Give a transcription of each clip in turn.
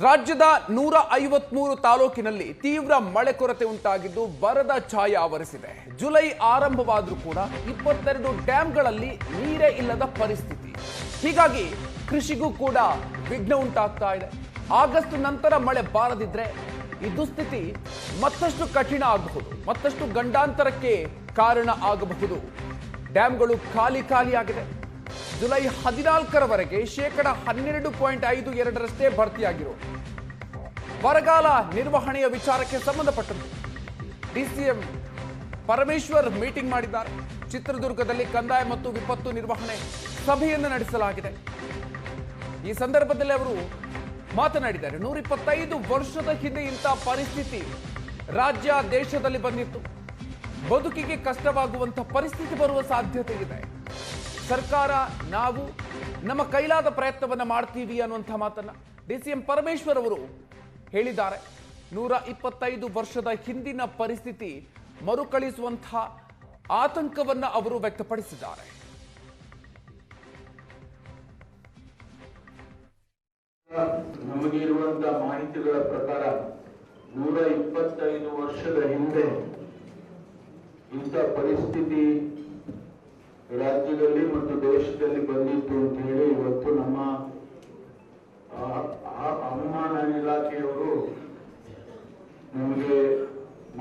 ರಾಜ್ಯದ 153 ತಾಲೂಕಿನಲ್ಲಿ ತೀವ್ರ ಮಳೆ ಕೊರತೆ ಉಂಟಾಗಿದ್ದು ಬರದ ಛಾಯೆ ಆವರಿಸಿದೆ. ಜುಲೈ ಆರಂಭವಾದರೂ ಕೂಡ 22 ಡ್ಯಾಂಗಳಲ್ಲಿ ನೀರೇ ಇಲ್ಲದ ಪರಿಸ್ಥಿತಿ. ಹೀಗಾಗಿ ಕೃಷಿಗೂ ಕೂಡ ವಿಘ್ನ ಉಂಟಾಗ್ತಾ ಇದೆ. ಆಗಸ್ಟ್ ನಂತರ ಮಳೆ ಬಾರದಿದ್ರೆ ಈ ದುಸ್ಥಿತಿ ಮತ್ತಷ್ಟು ಕಠಿಣ ಆಗಬಹುದು, ಮತ್ತಷ್ಟು ಗಂಡಾಂತರಕ್ಕೆ ಕಾರಣ ಆಗಬಹುದು. ಡ್ಯಾಂಗಳು ಖಾಲಿಯಾಗಿದೆ. ಜುಲೈ 14ರವರೆಗೆ 12.52% ಭರ್ತಿಯಾಗಿರೋ ಬರಗಾಲ ನಿರ್ವಹಣೆಯ ವಿಚಾರಕ್ಕೆ ಸಂಬಂಧಪಟ್ಟಂತೆ ಡಿಸಿಎಂ ಪರಮೇಶ್ವರ್ ಮೀಟಿಂಗ್ ಮಾಡಿದ್ದಾರೆ. ಚಿತ್ರದುರ್ಗದಲ್ಲಿ ಕಂದಾಯ ಮತ್ತು ವಿಪತ್ತು ನಿರ್ವಹಣೆ ಸಭೆಯನ್ನು ನಡೆಸಲಾಗಿದೆ. ಈ ಸಂದರ್ಭದಲ್ಲಿ ಅವರು ಮಾತನಾಡಿದ್ದಾರೆ. 125 ವರ್ಷದ ಹಿಂದೆ ಇಂಥ ಪರಿಸ್ಥಿತಿ ರಾಜ್ಯ ದೇಶದಲ್ಲಿ ಬಂದಿತ್ತು. ಬದುಕಿಗೆ ಕಷ್ಟವಾಗುವಂತಹ ಪರಿಸ್ಥಿತಿ ಬರುವ ಸಾಧ್ಯತೆ ಇದೆ. ಸರ್ಕಾರ ನಾವು ನಮ್ಮ ಕೈಲಾದ ಪ್ರಯತ್ನವನ್ನು ಮಾಡ್ತೀವಿ ಅನ್ನುವಂಥ ಮಾತನ್ನ ಡಿಸಿಎಂ ಪರಮೇಶ್ವರ್ ಅವರು ಹೇಳಿದ್ದಾರೆ. 125 ವರ್ಷದ ಹಿಂದಿನ ಪರಿಸ್ಥಿತಿ ಮರುಕಳಿಸುವಂತಹ ಆತಂಕವನ್ನ ಅವರು ವ್ಯಕ್ತಪಡಿಸಿದ್ದಾರೆ. ನಮಗೆ ಇರುವಂತಹ ಮಾಹಿತಿಗಳ ಪ್ರಕಾರ 125 ವರ್ಷದ ಹಿಂದೆ ಇಂಥ ಪರಿಸ್ಥಿತಿ ರಾಜ್ಯದಲ್ಲಿ ಮತ್ತು ದೇಶದಲ್ಲಿ ಬಂದಿತ್ತು ಅಂತ ಹೇಳಿ ಇವತ್ತು ನಮ್ಮ ಹವಾಮಾನ ಇಲಾಖೆಯವರು ನಮಗೆ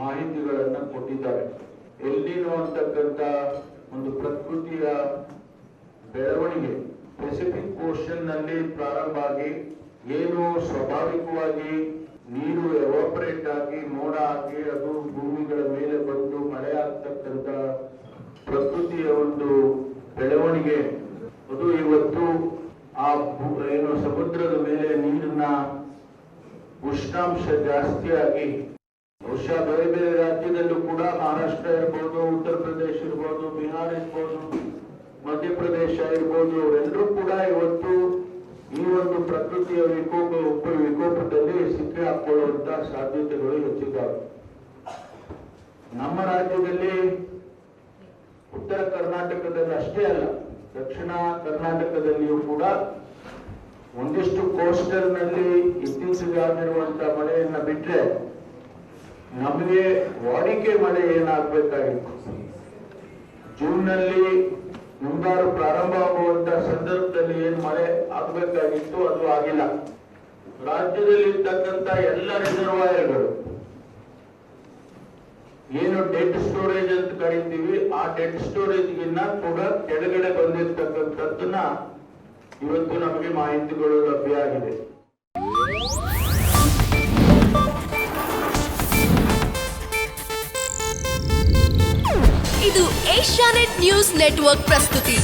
ಮಾಹಿತಿಗಳನ್ನ ಕೊಟ್ಟಿದ್ದಾರೆ. ಎಲ್ಲಿನೋ ಅಂತಕ್ಕಂಥ ಒಂದು ಪ್ರಕೃತಿಯ ಬೆಳವಣಿಗೆ ಪೆಸಿಫಿಕ್ ಓಷನ್ ನಲ್ಲಿ ಪ್ರಾರಂಭ ಆಗಿ ಏನು ಸ್ವಾಭಾವಿಕವಾಗಿ ನೀರು ಎವಾಪರೇಟ್ ಆಗಿ ಮೋಡ ಆಗಿ ಅದು ಭೂಮಿಗಳ ಮೇಲೆ ಬಂದು ಮಳೆ ಆಗ್ತಕ್ಕಂಥ ಪ್ರಕೃತಿಯ ಒಂದು ಬೆಳವಣಿಗೆ ಅದು ಇವತ್ತು ಆ ಏನು ಸಮುದ್ರದ ಮೇಲೆ ನೀರಿನ ಉಷ್ಣಾಂಶ ಜಾಸ್ತಿಯಾಗಿ ಬಹುಶಃ ಬೇರೆ ಬೇರೆ ರಾಜ್ಯದಲ್ಲೂ ಕೂಡ ಮಹಾರಾಷ್ಟ್ರ ಇರ್ಬೋದು, ಉತ್ತರ ಪ್ರದೇಶ ಇರ್ಬೋದು, ಬಿಹಾರ ಇರ್ಬೋದು, ಮಧ್ಯಪ್ರದೇಶ ಇರ್ಬೋದು, ಅವರೆಲ್ಲರೂ ಕೂಡ ಇವತ್ತು ಈ ಒಂದು ಪ್ರಕೃತಿಯ ವಿಕೋಪದಲ್ಲಿ ಸಿಕ್ಕಿ ಹಾಕೊಳ್ಳುವಂತ ಸಾಧ್ಯತೆಗಳು ಹೆಚ್ಚಿದ್ದಾವೆ. ನಮ್ಮ ರಾಜ್ಯದಲ್ಲಿ ಉತ್ತರ ಕರ್ನಾಟಕದಲ್ಲಿ ಅಷ್ಟೇ ಅಲ್ಲ, ದಕ್ಷಿಣ ಕರ್ನಾಟಕದಲ್ಲಿಯೂ ಕೂಡ ಒಂದಿಷ್ಟು ಕೋಸ್ಟಲ್ ನಲ್ಲಿ ಇತ್ತೀಚೆಗೆ ಆಗಿರುವಂತಹ ಮಳೆಯನ್ನ ಬಿಟ್ರೆ ನಮಗೆ ವಾಡಿಕೆ ಮಳೆ ಏನಾಗಬೇಕಾಗಿತ್ತು, ಜೂನ್ ನಲ್ಲಿ ಮುಂಗಾರು ಪ್ರಾರಂಭ ಆಗುವಂತಹ ಸಂದರ್ಭದಲ್ಲಿ ಏನ್ ಮಳೆ ಆಗಬೇಕಾಗಿತ್ತು ಅದು ಆಗಿಲ್ಲ. ರಾಜ್ಯದಲ್ಲಿ ಇರ್ತಕ್ಕಂಥ ಎಲ್ಲ ರಿಸರ್ವಾಯರ್ಗಳು ಏನು ಡೆಡ್ ಸ್ಟೋರೇಜ್ ಅಂತ ಕರಿತೀವಿ, ಆ ಡೆಡ್ ಸ್ಟೋರೇಜ್ ಗಿನ್ನ ಕೂಡ ಕೆಳಗಡೆ ಬಂದಿರ್ತಕ್ಕಂಥದ್ದನ್ನ ಇವತ್ತು ನಮಗೆ ಮಾಹಿತಿಗಳು ಲಭ್ಯ ಆಗಿದೆ. ಇದು ಏಷ್ಯಾನೆಟ್ ನ್ಯೂಸ್ ನೆಟ್ವರ್ಕ್ ಪ್ರಸ್ತುತಿ.